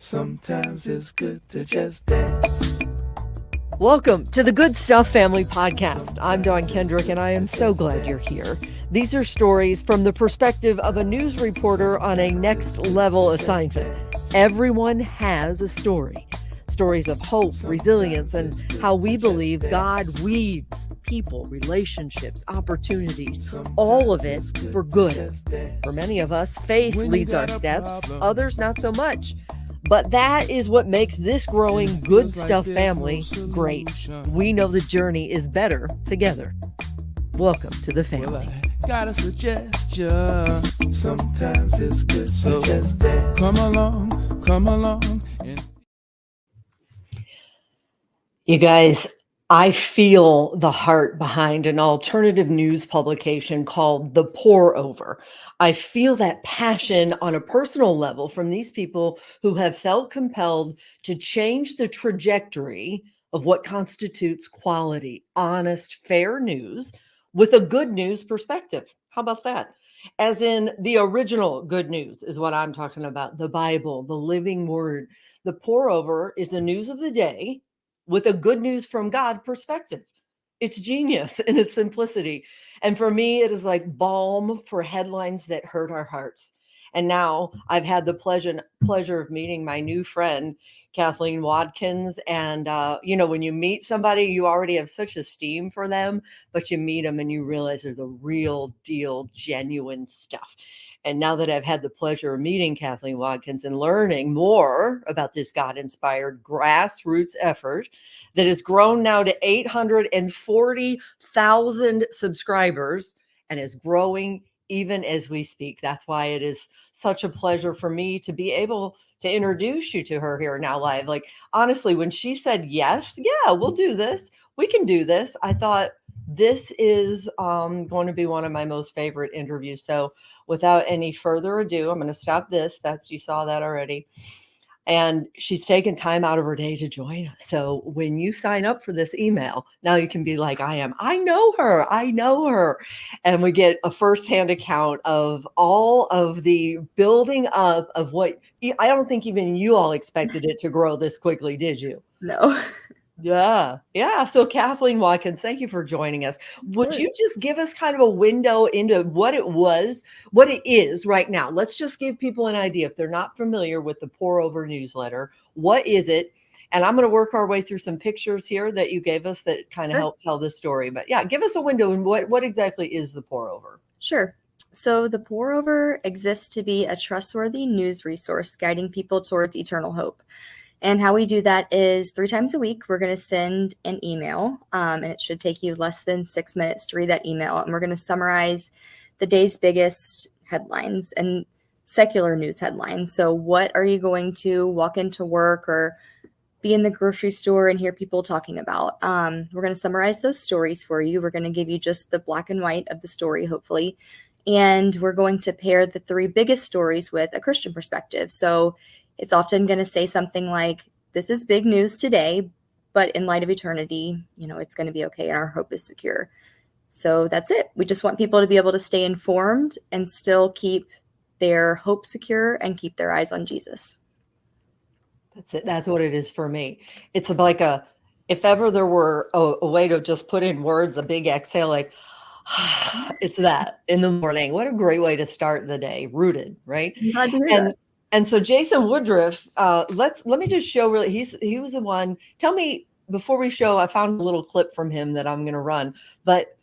Sometimes it's good to just dance. Welcome to the Good Stuff Family Podcast. I'm Dawn Kendrick, and I am so glad you're here. These are stories from the perspective of a news reporter on a next-level assignment. Everyone has a story. Stories of hope, resilience, and how we believe God weaves people, relationships, opportunities, all of it for good. For many of us, faith leads our steps, others not so much. But that is what makes this growing Good Stuff family great. We know the journey is better together. Welcome to the family. Got a suggestion. Sometimes it's good to just dance. Come along. You guys, I feel the heart behind an alternative news publication called The Pour Over. I feel that passion on a personal level from these people who have felt compelled to change the trajectory of what constitutes quality, honest, fair news with a good news perspective. How about that? As in the original good news is what I'm talking about, the Bible, the living word. The Pour Over is the news of the day with a good news from God perspective. It's genius in its simplicity. And for me, it is like balm for headlines that hurt our hearts. And now I've had the pleasure of meeting my new friend, Kathleen Watkins. And, when you meet somebody, you already have such esteem for them, but you meet them and you realize they're the real deal, genuine stuff. And now that I've had the pleasure of meeting Kathleen Watkins and learning more about this God-inspired grassroots effort that has grown now to 840,000 subscribers and is growing even as we speak. That's why it is such a pleasure for me to be able to introduce you to her here now live. Like, honestly, when she said, yes, yeah, we'll do this, we can do this, I thought, this is going to be one of my most favorite interviews. So without any further ado, I'm going to stop this. You saw that already. And she's taken time out of her day to join us. So when you sign up for this email, now you can be like I am. I know her. And we get a firsthand account of all of the building up of what I don't think even you all expected it to grow this quickly, did you? No. Yeah. So Kathleen Watkins, thank you for joining us. Would you just give us kind of a window into what it is right now? Let's just give people an idea if they're not familiar with the Pour Over newsletter. What is it? And I'm going to work our way through some pictures here that you gave us that kind of help tell this story. But yeah, give us a window in what exactly is the Pour Over? Sure. So the Pour Over exists to be a trustworthy news resource guiding people towards eternal hope. And how we do that is 3 times a week, we're going to send an email, and it should take you less than 6 minutes to read that email. And we're going to summarize the day's biggest headlines and secular news headlines. So what are you going to walk into work or be in the grocery store and hear people talking about? We're going to summarize those stories for you. We're going to give you just the black and white of the story, hopefully. And we're going to pair the 3 biggest stories with a Christian perspective. So it's often going to say something like, this is big news today, but in light of eternity, it's going to be okay and our hope is secure. So that's it. We just want people to be able to stay informed and still keep their hope secure and keep their eyes on Jesus. That's it. That's what it is for me. It's like if ever there were a way to just put in words, a big exhale, like, it's that in the morning. What a great way to start the day, rooted, right? Glad to hear that. And so Jason Woodruff, let me just show really, he was the one. Tell me before we show, I found a little clip from him that I'm going to run, but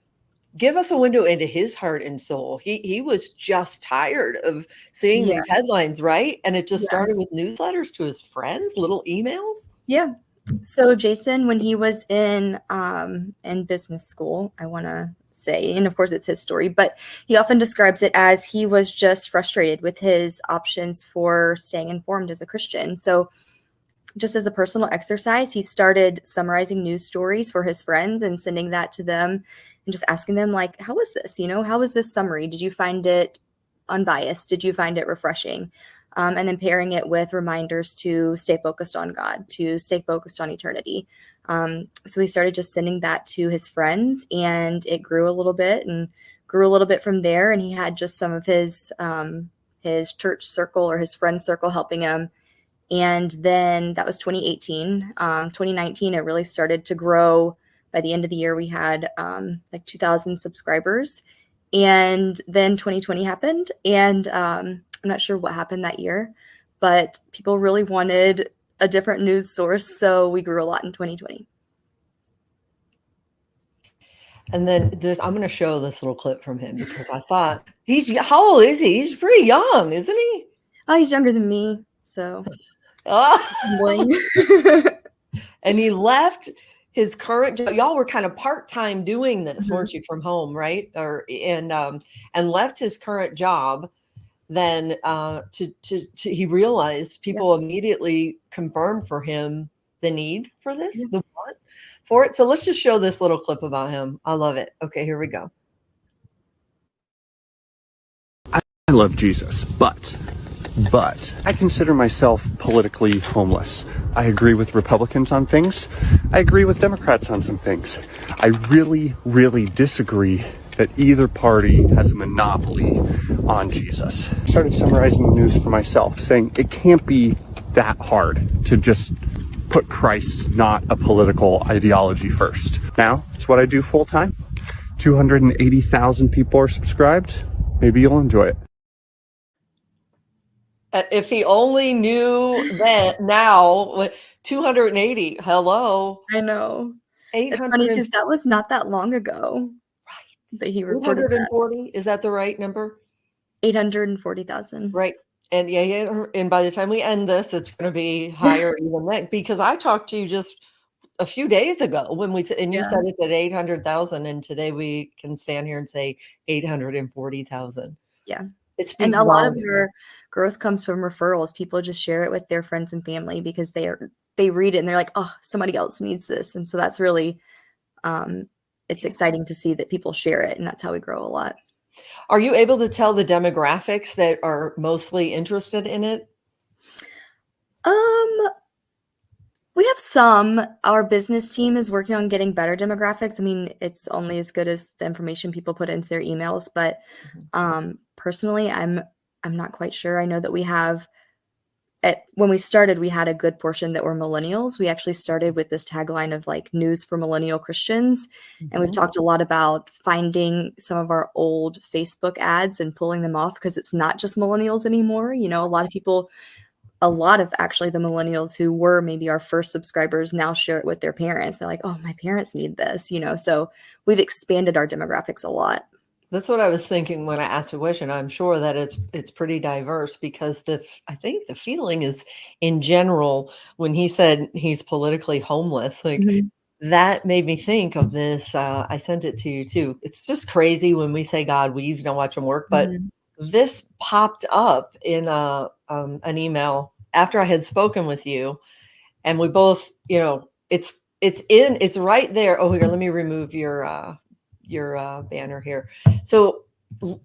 give us a window into his heart and soul. He was just tired of seeing these headlines, right? And it just started with newsletters to his friends, little emails. Yeah. So Jason, when he was in business school, I want to say, and of course it's his story, but he often describes it as he was just frustrated with his options for staying informed as a Christian. So just as a personal exercise, he started summarizing news stories for his friends and sending that to them and just asking them, like, how was this? How was this summary? Did you find it unbiased? Did you find it refreshing? And then pairing it with reminders to stay focused on God, to stay focused on eternity. So he started just sending that to his friends, and it grew a little bit from there. And he had just some of his church circle or his friend circle helping him And then that was 2018. 2019, it really started to grow. By the end of the year, we had like 2,000 subscribers. And then 2020 happened. And I'm not sure what happened that year, but people really wanted a different news source. So we grew a lot in 2020. And then I'm going to show this little clip from him because I thought how old is he? He's pretty young, isn't he? Oh, he's younger than me. So. And he left his current job. Y'all were kind of part-time doing this, Mm-hmm. weren't you, from home, right? And left his current job. Then he realized people immediately confirmed for him the need for this, the want for it. So let's just show this little clip about him. I love it. Okay, here we go. I love Jesus, but I consider myself politically homeless. I agree with Republicans on things. I agree with Democrats on some things. I really, really disagree that either party has a monopoly on Jesus. I started summarizing the news for myself, saying it can't be that hard to just put Christ, not a political ideology, first. Now, it's what I do full time. 280,000 people are subscribed. Maybe you'll enjoy it. If he only knew that now, 280. Hello. I know. 800. It's funny because that was not that long ago. Right. That he reported 840. Is that the right number? 840,000. Right. And and by the time we end this, it's going to be higher even then, because I talked to you just a few days ago when you said it's at 800,000, and today we can stand here and say 840,000. Yeah. And a lot of your growth comes from referrals. People just share it with their friends and family because they read it and they're like, oh, somebody else needs this. And so that's really, it's exciting to see that people share it, and that's how we grow a lot. Are you able to tell the demographics that are mostly interested in it? We have some. Our business team is working on getting better demographics. I mean, it's only as good as the information people put into their emails, but personally, I'm not quite sure. I know that we have, when we started, we had a good portion that were millennials. We actually started with this tagline of like news for millennial Christians. And we've talked a lot about finding some of our old Facebook ads and pulling them off, because it's not just millennials anymore. You know, a lot of actually the millennials who were maybe our first subscribers now share it with their parents. They're like, oh, my parents need this, you know? So we've expanded our demographics a lot. That's what I was thinking when I asked the question. I'm sure that it's pretty diverse, because I think the feeling is, in general, when he said he's politically homeless, like that made me think of this. I sent it to you too. It's just crazy when we say God weaves, don't watch him work, but this popped up in an email after I had spoken with you, and we both, it's right there. Oh, here, let me remove your banner here. So I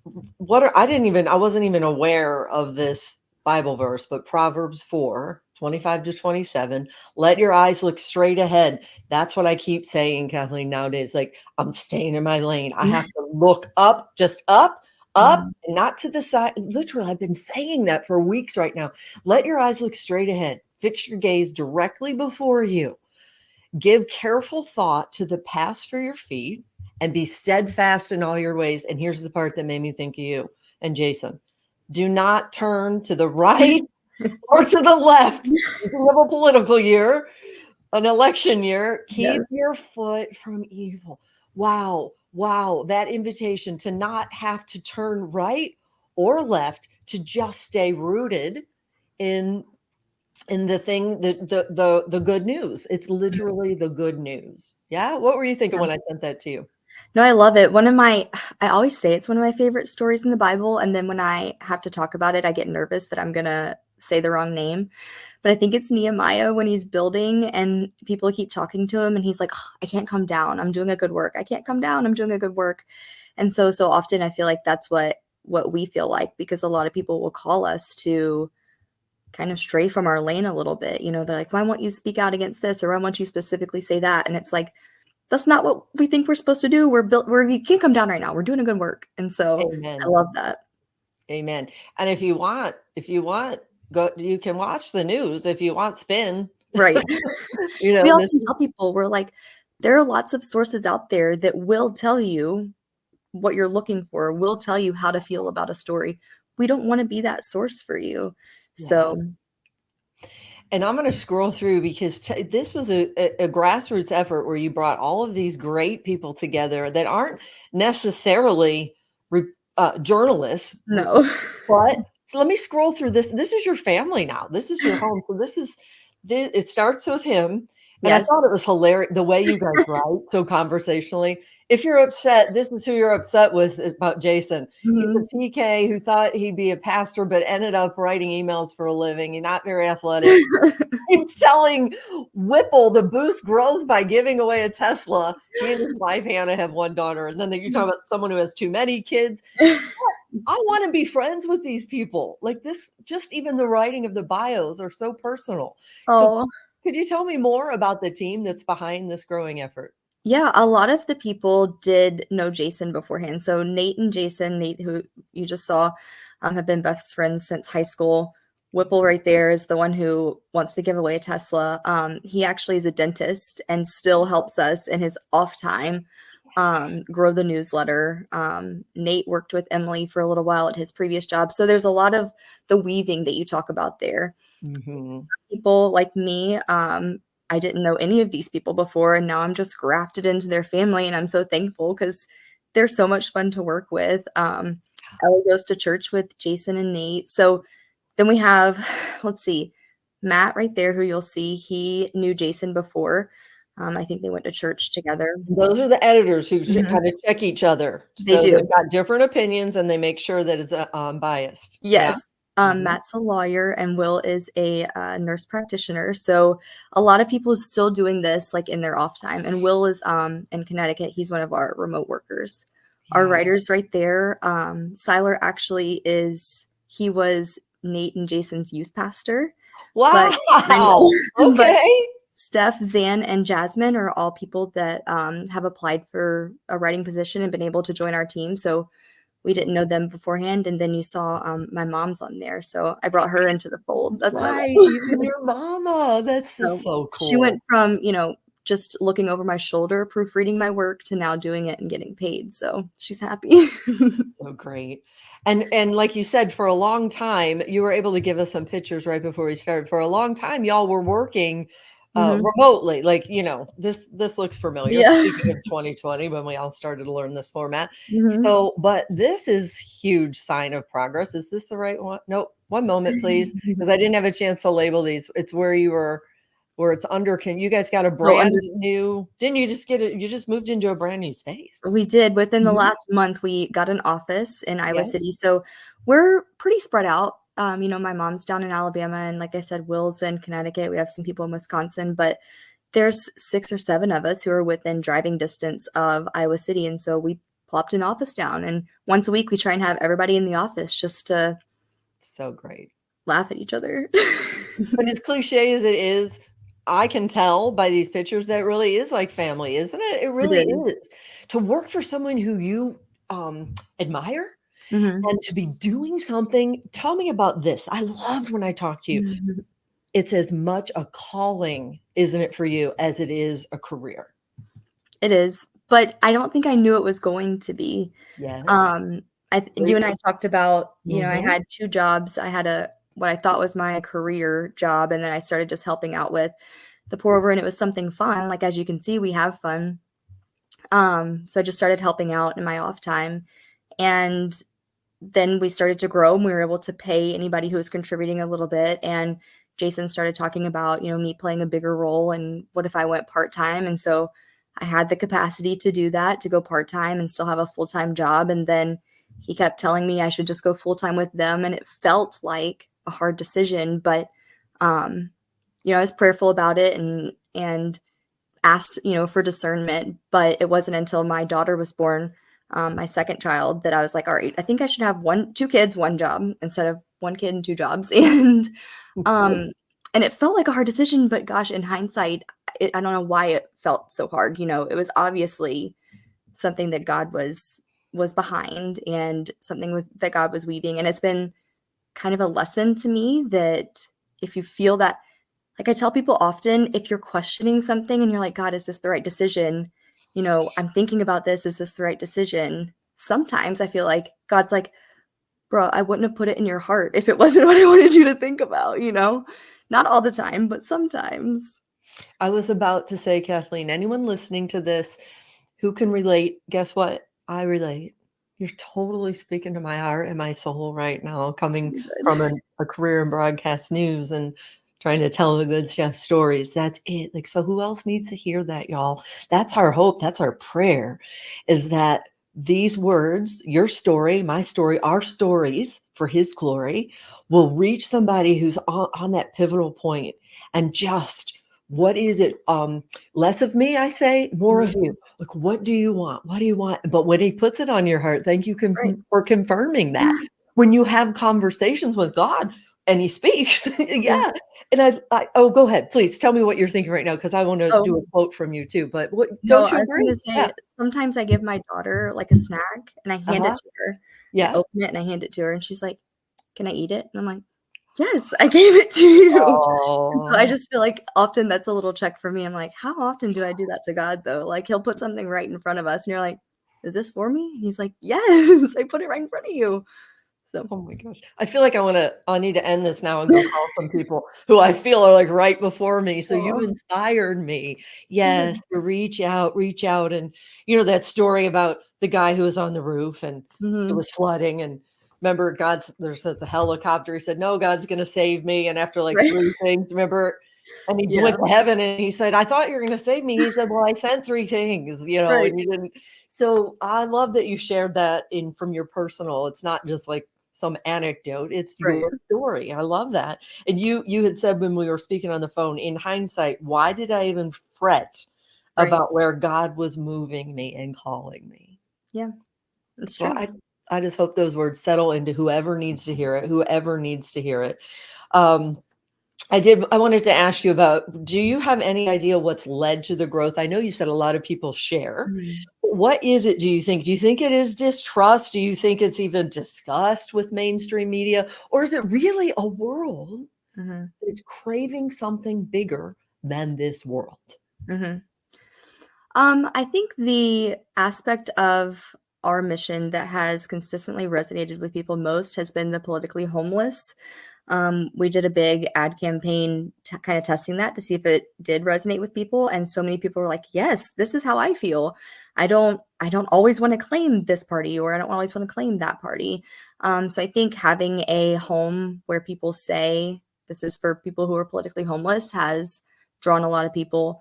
wasn't even aware of this Bible verse, but Proverbs 4:25-27, let your eyes look straight ahead. That's what I keep saying, Kathleen, nowadays. Like, I'm staying in my lane. I have to look up, just up, and not to the side. Literally, I've been saying that for weeks right now. Let your eyes look straight ahead. Fix your gaze directly before you. Give careful thought to the paths for your feet, and be steadfast in all your ways. And here's the part that made me think of you and Jason. Do not turn to the right or to the left. Speaking of a political year, an election year, keep your foot from evil. Wow. That invitation to not have to turn right or left, to just stay rooted in the thing, the good news. It's literally the good news. Yeah. What were you thinking when I sent that to you? No, I love it. I always say it's one of my favorite stories in the Bible. And then when I have to talk about it, I get nervous that I'm going to say the wrong name. But I think it's Nehemiah, when he's building and people keep talking to him and he's like, oh, I can't come down. I'm doing a good work. I can't come down. I'm doing a good work. And so often I feel like that's what we feel like, because a lot of people will call us to kind of stray from our lane a little bit. You know, they're like, why won't you speak out against this? Or why won't you specifically say that? And it's like, that's not what we think we're supposed to do. We can't come down right now. We're doing a good work. And so Amen. I love that. Amen. And if you want You can watch the news if you want spin. Right. You We know, often tell people, we're like, there are lots of sources out there that will tell you what you're looking for, will tell you how to feel about a story. We don't want to be that source for you. Yeah. So, and I'm going to scroll through because this was a grassroots effort where you brought all of these great people together that aren't necessarily journalists. no. But so let me scroll through this. This is your family now. This is your home. So it starts with him. And I Yes. thought it was hilarious the way you guys write so conversationally. If you're upset, this is who you're upset with about Jason. He's Mhm. a PK who thought he'd be a pastor, but ended up writing emails for a living. He's not very athletic. He's telling Whipple to boost growth by giving away a Tesla. He and his wife Hannah have one daughter. And then you talk about someone who has too many kids. I want to be friends with these people. Like this, just even the writing of the bios are so personal. So Oh. could you tell me more about the team that's behind this growing effort? Yeah, a lot of the people did know Jason beforehand. So Nate and Jason, Nate, who you just saw, have been best friends since high school. Whipple right there is the one who wants to give away a Tesla. He actually is a dentist and still helps us in his off time grow the newsletter. Nate worked with Emily for a little while at his previous job. So there's a lot of the weaving that you talk about there. Mm-hmm. People like me, I didn't know any of these people before, and now I'm just grafted into their family, and I'm so thankful because they're so much fun to work with. Ellie goes to church with Jason and Nate. So then we have, let's see, Matt right there, who you'll see. He knew Jason before. I think they went to church together. Those are the editors who Mhm. kind of check each other. They So do. they've got different opinions and they make sure that it's unbiased. Yeah. Yes. Mhm. Matt's a lawyer and Will is a nurse practitioner. So a lot of people still doing this like in their off time. And Will is in Connecticut. He's one of our remote workers. Our Yeah. writers right there. Siler actually he was Nate and Jason's youth pastor. But I Wow. know. But Okay. Steph, Zan, and Jasmine are all people that have applied for a writing position and been able to join our team. So we didn't know them beforehand, and then you saw my mom's on there, so I brought her into the fold. That's why. Right. Even your mama. That's just so She cool. went from just looking over my shoulder, proofreading my work, to now doing it and getting paid. So she's happy. So great. And like you said, for a long time, you were able to give us some pictures right before we started. For a long time, y'all were working Mhm. remotely. Like, this looks familiar. Yeah. Speaking of 2020, when we all started to learn this format. Mhm. So, but this is huge sign of progress. Is this the right one? Nope. One moment, please. Because I didn't have a chance to label these. It's where it's under, you guys got a brand new, didn't you just you just moved into a brand new space? We did. Within the Mhm. last month, we got an office in Iowa Yeah. City. So we're pretty spread out. My mom's down in Alabama, and like I said, Will's in Connecticut. We have some people in Wisconsin, but there's 6 or 7 of us who are within driving distance of Iowa City. And so we plopped an office down, and once a week we try and have everybody in the office just to So great. laugh at each other. But as cliche as it is, I can tell by these pictures that it really is like family, isn't it? It really is. is. To work for someone who you admire Mhm. and to be doing something. Tell me about this. I loved when I talked to you. Mhm. It's as much a calling, isn't it, for you, as it is a career? It is, but I don't think I knew it was going to be. Yes. You and I talked about, I Mhm. had 2 jobs. I had what I thought was my career job, and then I started just helping out with the pour over, and it was something fun. Like, as you can see, we have fun. So I just started helping out in my off time, and then we started to grow, and we were able to pay anybody who was contributing a little bit. And Jason started talking about, me playing a bigger role, and what if I went part-time? And so I had the capacity to do that, to go part-time and still have a full-time job. And then he kept telling me I should just go full-time with them. And it felt like a hard decision, but, I was prayerful about it and asked, for discernment. But it wasn't until my daughter was born, my second child, that I was like, all right, I think I should have 2 kids, 1 job instead of 1 kid and 2 jobs. And it felt like a hard decision, but gosh, in hindsight, I don't know why it felt so hard. It was obviously something that God was behind, and something that God was weaving. And it's been kind of a lesson to me that if you feel that, like I tell people often, if you're questioning something and you're like, God, is this the right decision? I'm thinking about this. Is this the right decision? Sometimes I feel like God's like, bro, I wouldn't have put it in your heart if it wasn't what I wanted you to think about, Not all the time, but sometimes. I was about to say, Kathleen, anyone listening to this who can relate, guess what? I relate. You're totally speaking to my heart and my soul right now, coming from a career in broadcast news and trying to tell the good stuff stories. That's it. Like, so who else needs to hear that, y'all? That's our hope. That's our prayer, is that these words, your story, my story, our stories for his glory will reach somebody who's on that pivotal point and just, what is it? Less of me, I say, more of you. Like, what do you want? What do you want? But when he puts it on your heart, thank you Right. for confirming that. When you have conversations with God and he speaks, yeah. And oh, go ahead, please tell me what you're thinking right now, because I want to do a quote from you too. But what, No, don't I you was going agree? to say, Yeah. sometimes I give my daughter like a snack and I hand it to her. I Yeah. open it and I hand it to her and she's like, can I eat it? And I'm like, yes, I gave it to you. And so I just feel like often that's a little check for me. I'm like, how often do I do that to God though? Like he'll put something right in front of us and you're like, is this for me? And he's like, yes, I put it right in front of you. So, oh my gosh. I feel like I need to end this now and go call some people who I feel are like right before me. So you inspired me. Yes. To reach out. And that story about the guy who was on the roof and it was flooding, and remember there's a helicopter. He said, no, God's going to save me. And after like 3 things, remember, and he went to heaven and he said, I thought you were going to save me. He said, well, I sent 3 things, and you didn't. So I love that you shared that from your personal. It's not just like some anecdote, it's your story. I love that. And you had said when we were speaking on the phone, in hindsight, why did I even fret about where God was moving me and calling me? Yeah, it's true. Well, I just hope those words settle into whoever needs to hear it. I wanted to ask you about, do you have any idea what's led to the growth? I know you said a lot of people share. What is it, do you think? Do you think it is distrust? Do you think it's even discussed with mainstream media? Or is it really a world that's craving something bigger than this world? I think the aspect of our mission that has consistently resonated with people most has been the politically homeless. We did a big ad campaign kind of testing that to see if it did resonate with people. And so many people were like, yes, this is how I feel. I don't always want to claim this party, or I don't always want to claim that party. So I think having a home where people say this is for people who are politically homeless has drawn a lot of people.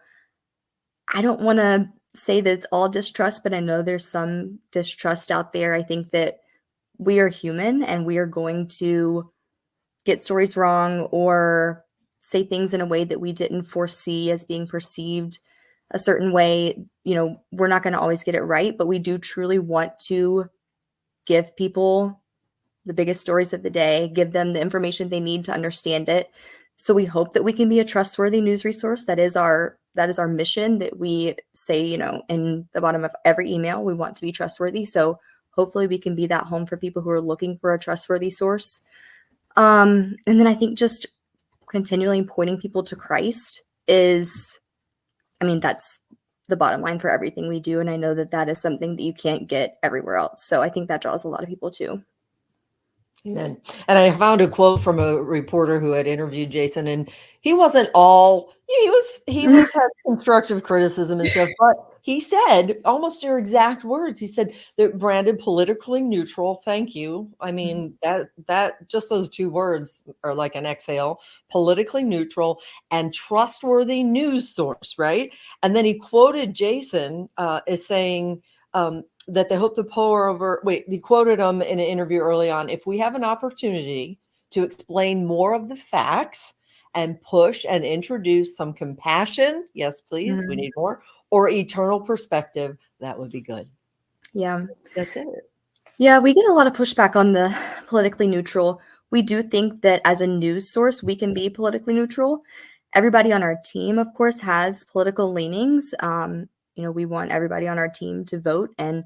I don't want to say that it's all distrust, but I know there's some distrust out there. I think that we are human and we are going to get stories wrong or say things in a way that we didn't foresee as being perceived a certain way. We're not going to always get it right, but we do truly want to give people the biggest stories of the day, give them the information they need to understand it. So we hope that we can be a trustworthy news resource. That is our mission, that we say, in the bottom of every email, we want to be trustworthy. So hopefully we can be that home for people who are looking for a trustworthy source. And then I think just continually pointing people to Christ that's the bottom line for everything we do. And I know that is something that you can't get everywhere else. So I think that draws a lot of people too. Amen. And I found a quote from a reporter who had interviewed Jason, and he wasn't all, he was had constructive criticism and stuff, but he said almost your exact words. He said they're branded politically neutral. Thank you. I mean, that just those 2 words are like an exhale: politically neutral and trustworthy news source. Right. And then he quoted Jason as saying, that they hope to pour over. He quoted him in an interview early on. If we have an opportunity to explain more of the facts and push and introduce some compassion, yes, please, we need more, or eternal perspective, that would be good. Yeah. That's it. Yeah, we get a lot of pushback on the politically neutral. We do think that as a news source, we can be politically neutral. Everybody on our team, of course, has political leanings. We want everybody on our team to vote, and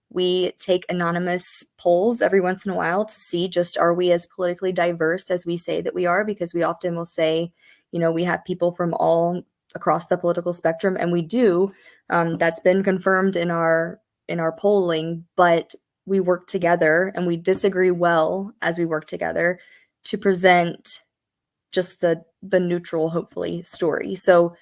We take anonymous polls every once in a while to see just, are we as politically diverse as we say that we are? Because we often will say, we have people from all across the political spectrum, and we do. That's been confirmed in our polling, but we work together and we disagree well as we work together to present just the neutral, hopefully, story. So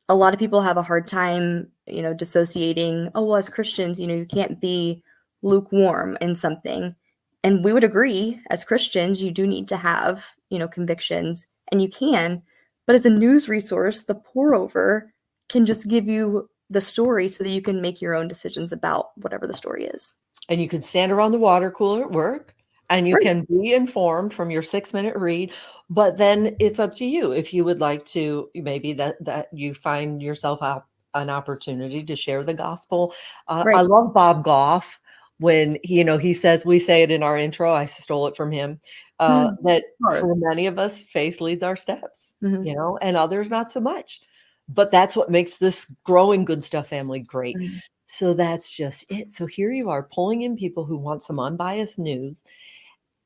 a lot of people have a hard time, dissociating, oh, well, as Christians, you can't be lukewarm in something. And we would agree, as Christians, you do need to have, convictions, and you can. But as a news resource, the pour over can just give you the story so that you can make your own decisions about whatever the story is. And you can stand around the water cooler at work, and you Right. can be informed from your 6-minute read, but then it's up to you if you would like to, maybe that you find yourself an opportunity to share the gospel. I Right. love Bob Goff when he says, we say it in our intro, I stole it from him, that for many of us, faith leads our steps, Mhm. and others not so much. But that's what makes this growing Good Stuff family great. Mhm. So that's just it. So here you are pulling in people who want some unbiased news.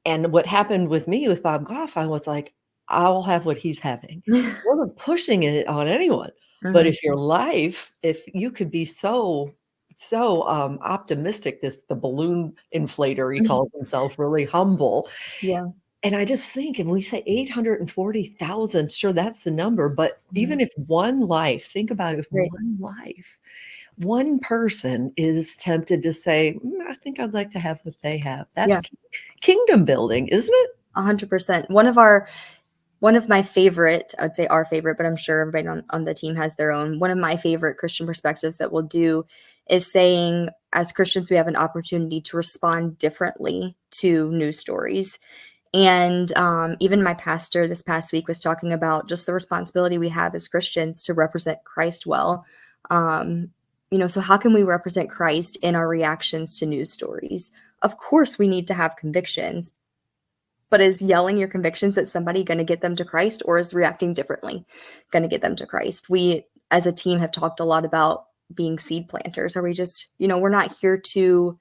And what happened with me with Bob Goff, I was like, I'll have what he's having. I wasn't pushing it on anyone. But Mhm. if you could be so optimistic, the balloon inflator, he calls himself, really humble. Yeah. And I just think, and we say 840,000, sure, that's the number. But even if one life, think about it, if Right. one person is tempted to say, I think I'd like to have what they have. That's Yeah. kingdom building, isn't it? 100%. One of my favorite, I would say our favorite, but I'm sure everybody on the team has their own. One of my favorite Christian perspectives that we'll do is saying, as Christians, we have an opportunity to respond differently to news stories. And even my pastor this past week was talking about just the responsibility we have as Christians to represent Christ well. So how can we represent Christ in our reactions to news stories? Of course, we need to have convictions, but is yelling your convictions at somebody going to get them to Christ, or is reacting differently going to get them to Christ? We, as a team, have talked a lot about being seed planters. Are we just, we're not here to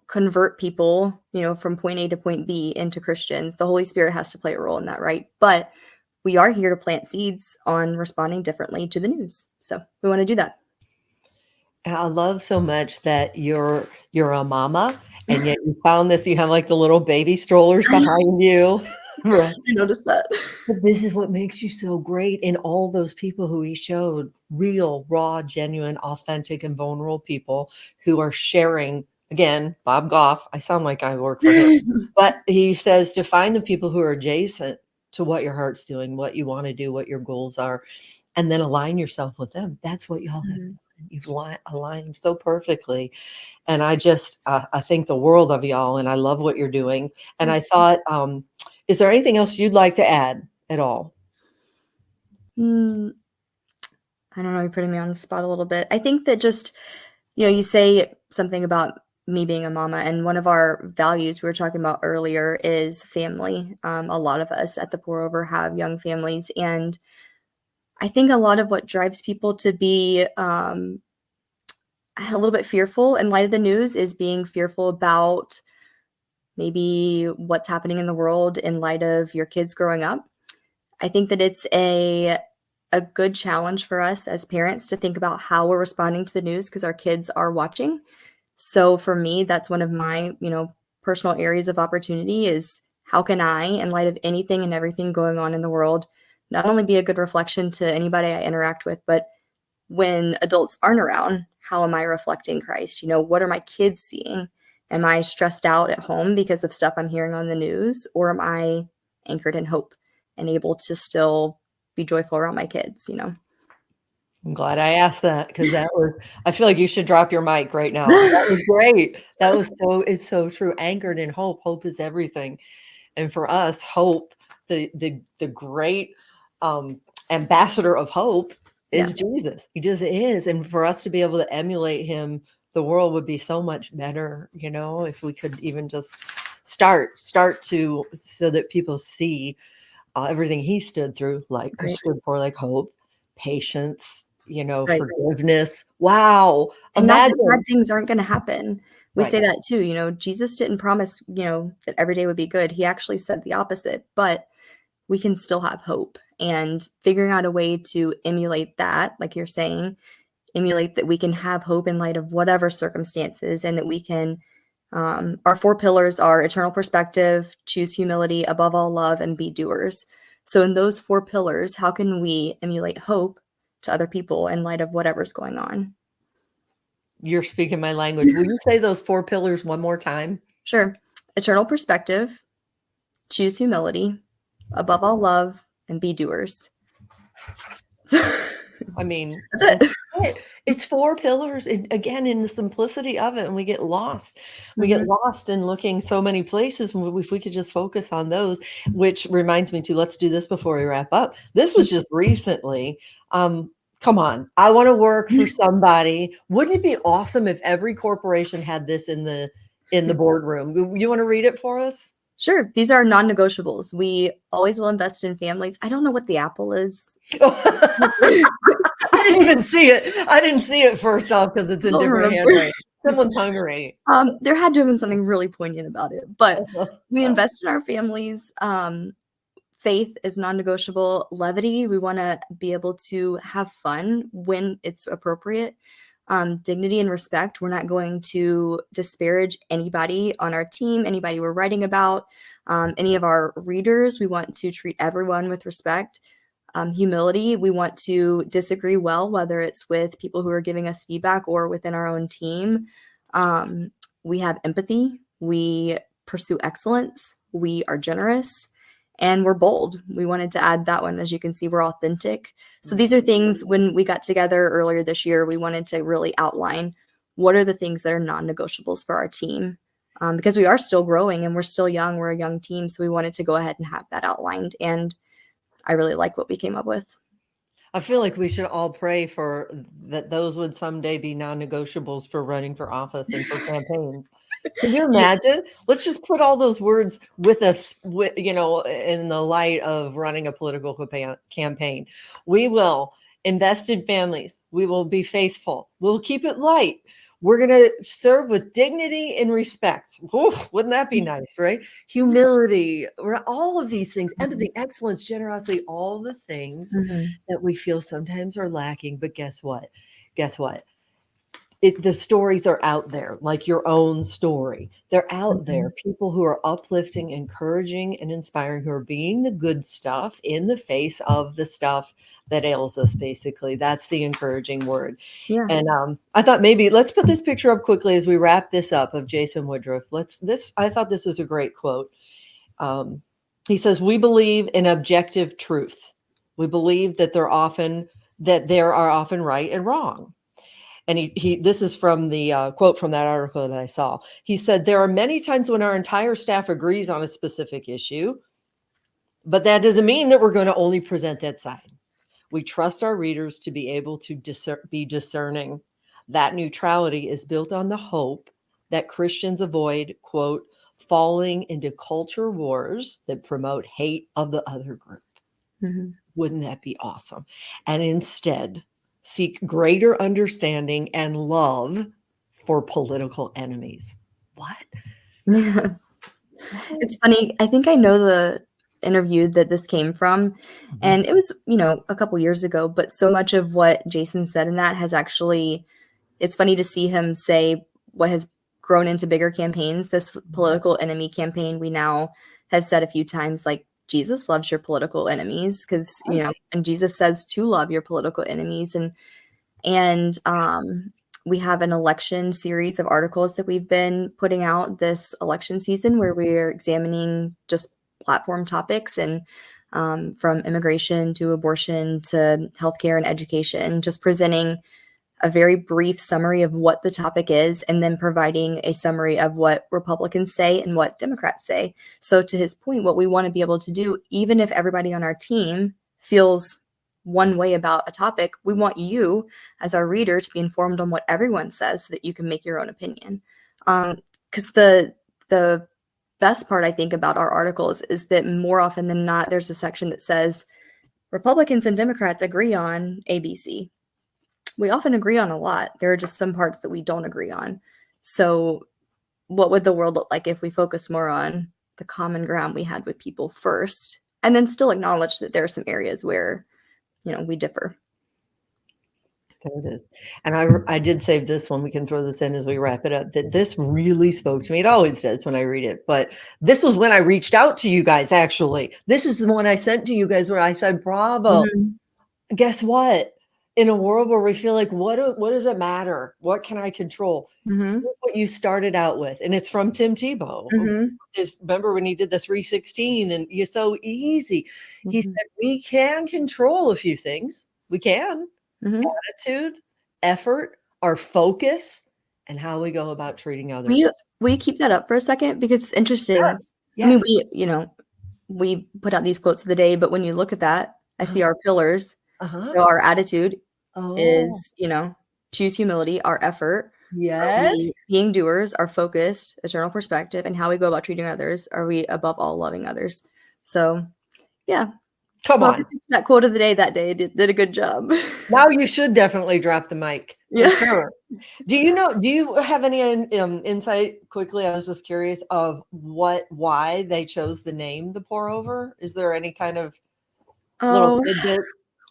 convert people, from point A to point B into Christians. The Holy Spirit has to play a role in that, right? But we are here to plant seeds on responding differently to the news. So we want to do that. And I love so much that you're a mama, and yet you found this. You have like the little baby strollers behind you. Right. You noticed that. But this is what makes you so great in all those people who he showed, real, raw, genuine, authentic, and vulnerable people who are sharing. Again, Bob Goff, I sound like I work for him, but he says to find the people who are adjacent to what your heart's doing, what you want to do, what your goals are, and then align yourself with them. That's what y'all have done. You've aligned so perfectly. And I just, I think the world of y'all, and I love what you're doing. And I thought, is there anything else you'd like to add at all? I don't know. You're putting me on the spot a little bit. I think that just, you say something about me being a mama, and one of our values we were talking about earlier is family. A lot of us at the Pour Over have young families, and I think a lot of what drives people to be a little bit fearful in light of the news is being fearful about maybe what's happening in the world in light of your kids growing up. I think that it's a good challenge for us as parents to think about how we're responding to the news, because our kids are watching. So for me, that's one of my, personal areas of opportunity is how can I, in light of anything and everything going on in the world, not only be a good reflection to anybody I interact with, but when adults aren't around, how am I reflecting Christ? What are my kids seeing? Am I stressed out at home because of stuff I'm hearing on the news, or am I anchored in hope and able to still be joyful around my kids, I'm glad I asked that, because I feel like you should drop your mic right now. That was great. It's so true. Anchored in hope. Hope is everything. And for us, hope, the great ambassador of hope is Jesus. He just is. And for us to be able to emulate him, the world would be so much better, if we could even just start to, so that people see everything he stood through, stood for, like hope, patience, Right. forgiveness. Wow. And not that Imagine. bad things aren't going to happen. We say Right. that too. Jesus didn't promise, that every day would be good. He actually said the opposite, but we can still have hope, and figuring out a way to emulate that, like you're saying, emulate that we can have hope in light of whatever circumstances, and that we can, our 4 pillars are eternal perspective, choose humility, above all love, and be doers. So in those 4 pillars, how can we emulate hope to other people in light of whatever's going on? You're speaking my language. Will you say those 4 pillars one more time? Sure. Eternal perspective, choose humility, above all love, and be doers. I mean, That's it. it's 4 pillars, and again, in the simplicity of it, and we get lost. We get Mhm. lost in looking so many places. If we could just focus on those, which reminds me to let's do this before we wrap up. This was just recently. Come on, I want to work for somebody. Wouldn't it be awesome if every corporation had this in the boardroom? You want to read it for us? Sure. These are non-negotiables. We always will invest in families. I don't know what the apple is. I didn't even see it. I didn't see it first off because it's in Don't different remember. handwriting. Someone's hungry. There had to have been something really poignant about it, but we invest in our families. Faith is non-negotiable. Levity, we want to be able to have fun when it's appropriate. Dignity and respect, we're not going to disparage anybody on our team, anybody we're writing about, any of our readers. We want to treat everyone with respect. Humility, we want to disagree well, whether it's with people who are giving us feedback or within our own team. We have empathy. We pursue excellence. We are generous. And we're bold. We wanted to add that one. As you can see, we're authentic. So these are things, when we got together earlier this year, we wanted to really outline what are the things that are non-negotiables for our team, because we are still growing and we're still young. We're a young team. So we wanted to go ahead and have that outlined. And I really like what we came up with. I feel like we should all pray for that those would someday be non-negotiables for running for office and for campaigns. Can you imagine? Let's just put all those words with us, in the light of running a political campaign. We will invest in families. We will be faithful. We'll keep it light. We're going to serve with dignity and respect. Ooh, wouldn't that be nice, right? Humility, all of these things, empathy, excellence, generosity, all the things that we feel sometimes are lacking. But guess what? Guess what? The stories are out there, like your own story. They're out there. People who are uplifting, encouraging, and inspiring, who are being the good stuff in the face of the stuff that ails us, basically. That's the encouraging word. Yeah. And I thought maybe let's put this picture up quickly as we wrap this up of Jason Woodruff. I thought this was a great quote. He says, "We believe in objective truth. We believe that there are often right and wrong." And this is from the quote from that article that I saw. He said, "There are many times when our entire staff agrees on a specific issue, but that doesn't mean that we're going to only present that side. We trust our readers to be able to be discerning. That neutrality is built on the hope that Christians avoid, quote, falling into culture wars that promote hate of the other group." Wouldn't that be awesome? And instead, seek greater understanding and love for political enemies. What? It's funny. I think I know the interview that this came from, and it was, a couple years ago, but so much of what Jason said in that has actually, it's funny to see him say what has grown into bigger campaigns. This political enemy campaign, we now have said a few times, like, Jesus loves your political enemies, because, and Jesus says to love your political enemies. And we have an election series of articles that we've been putting out this election season, where we're examining just platform topics, and from immigration to abortion to healthcare and education, just presenting a very brief summary of what the topic is, and then providing a summary of what Republicans say and what Democrats say. So to his point, what we want to be able to do, even if everybody on our team feels one way about a topic, we want you as our reader to be informed on what everyone says so that you can make your own opinion. Because the best part, I think, about our articles is that more often than not, there's a section that says Republicans and Democrats agree on ABC. we often agree on a lot. There are just some parts that we don't agree on. So what would the world look like if we focus more on the common ground we had with people first, and then still acknowledge that there are some areas where, we differ? There it is. And I did save this one. We can throw this in as we wrap it up, that this really spoke to me. It always does when I read it. But this was when I reached out to you guys, actually. This is the one I sent to you guys where I said, bravo. Mm-hmm. Guess what? In a world where we feel like, what does it matter? What can I control? Mm-hmm. Look what you started out with. And it's from Tim Tebow. Mm-hmm. Just remember when he did the 316 and you're so easy. He Mm-hmm. said, we can control a few things. We can. Mm-hmm. Attitude, effort, our focus, and how we go about treating others. Will you keep that up for a second? Because it's interesting. Yes. I mean, we put out these quotes of the day, but when you look at that, I see our pillars. So our attitude is, choose humility, our effort. Are we being doers, our focused, eternal perspective, and how we go about treating others. Are we above all loving others? So, yeah. Come on. That quote of the day that day did a good job. Now you should definitely drop the mic. For sure. Do you have any insight quickly? I was just curious of why they chose the name The Pour Over. Is there any kind of little tidbit?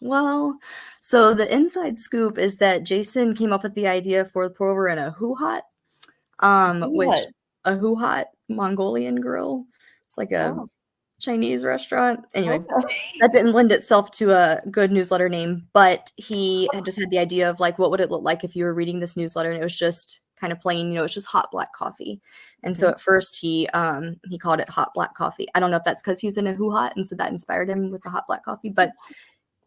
Well, so the inside scoop is that Jason came up with the idea for the pour over in a hoo-hot, which a hoo-hot Mongolian grill. It's like a Chinese restaurant. Anyway, that didn't lend itself to a good newsletter name, but he had just had the idea of like, what would it look like if you were reading this newsletter and it was just kind of plain, it's just hot black coffee. And so at first he called it hot black coffee. I don't know if that's because he's in a hoo-hot and so that inspired him with the hot black coffee, but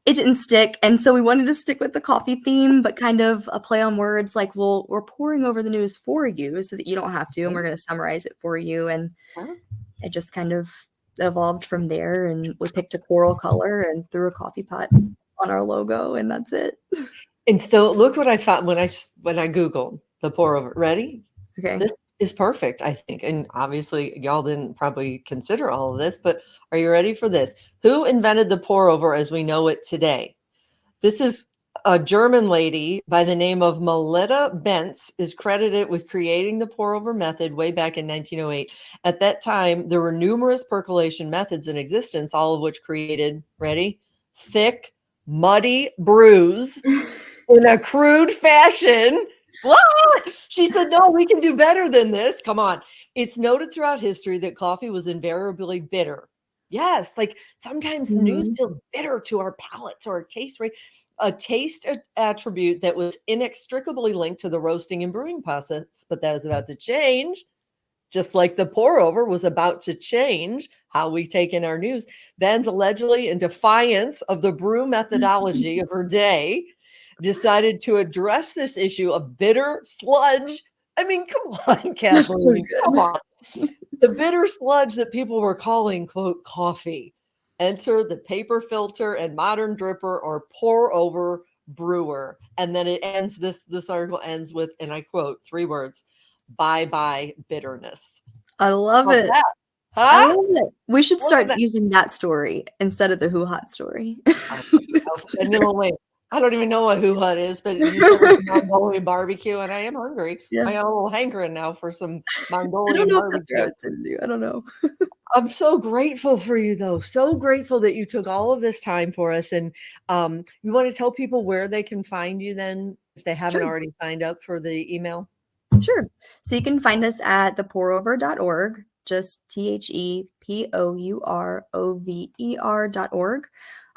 it didn't stick. And so we wanted to stick with the coffee theme, but kind of a play on words like, well, we're pouring over the news for you so that you don't have to, and we're going to summarize it for you. And it just kind of evolved from there. And we picked a coral color and threw a coffee pot on our logo, and that's it. And so look what I found when I Googled the pour over. Ready? Okay. This is perfect, I think. And obviously y'all didn't probably consider all of this, but are you ready for this? Who invented the pour over as we know it today? This is a German lady by the name of Melita Benz is credited with creating the pour over method way back in 1908. At that time, there were numerous percolation methods in existence, all of which created, ready? Thick, muddy brews in a crude fashion. What? She said, no, we can do better than this. Come on. It's noted throughout history that coffee was invariably bitter. Yes, like sometimes the news feels bitter to our palates or a taste attribute that was inextricably linked to the roasting and brewing process, but that was about to change. Just like the pour over was about to change how we take in our news. Benz, allegedly in defiance of the brew methodology of her day, decided to address this issue of bitter sludge. I mean, come on, Kathleen, come on. The bitter sludge that people were calling, quote, coffee. Enter the paper filter and modern dripper or pour over brewer. And then it ends, this article ends with, and I quote, 3 words, bye-bye bitterness. I love it. Huh? I love it. We should start using that story instead of the Who Hot story. I don't even know what Who Hut is, but you said Mongolian barbecue, and I am hungry. I got a little hankering now for some Mongolian barbecue. I don't know. I'm so grateful for you, though. So grateful that you took all of this time for us. And you want to tell people where they can find you then, if they haven't already signed up for the email? Sure. So you can find us at thepourover.org, just ThePourover.org.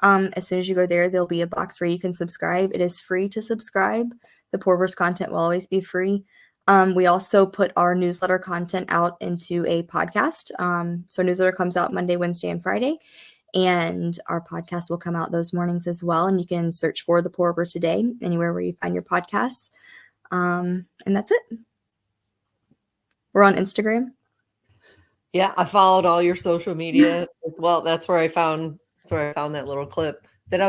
As soon as you go there, there'll be a box where you can subscribe. It is free to subscribe. The Pour Over's content will always be free. We also put our newsletter content out into a podcast. So newsletter comes out Monday, Wednesday, and Friday. And our podcast will come out those mornings as well. And you can search for The Pour Over Today anywhere where you find your podcasts. And that's it. We're on Instagram. Yeah, I followed all your social media as well. That's where I found that little clip that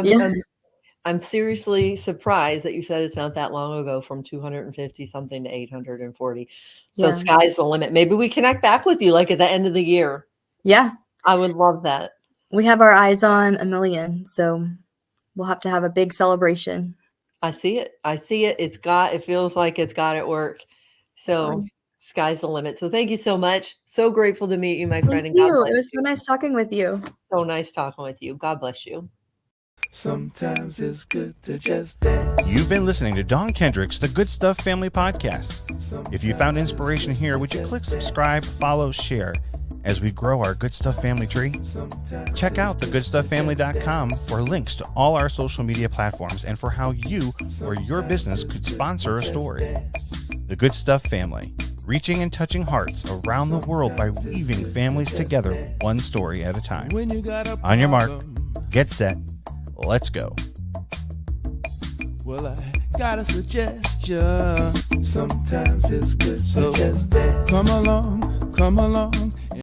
I'm seriously surprised that you said it's not that long ago, from 250 something to 840. So sky's the limit. Maybe we connect back with you like at the end of the year. Yeah. I would love that. We have our eyes on 1 million. So we'll have to have a big celebration. I see it. I see it. It feels like it's got at work. So sky's the limit. So thank you so much. So grateful to meet you, my friend. Thank you. It was so nice talking with you. So nice talking with you. God bless you. Sometimes it's good to just dance. You've been listening to Don Kendrick's The Good Stuff Family Podcast. If you found inspiration here, would you click subscribe, follow, share as we grow our Good Stuff family tree? Check out thegoodstufffamily.com for links to all our social media platforms and for how you or your business could sponsor a story. The Good Stuff Family, reaching and touching hearts around the world by weaving families together one story at a time. On your mark, get set, let's go. Well, I got a suggestion. Sometimes it's good, so just come along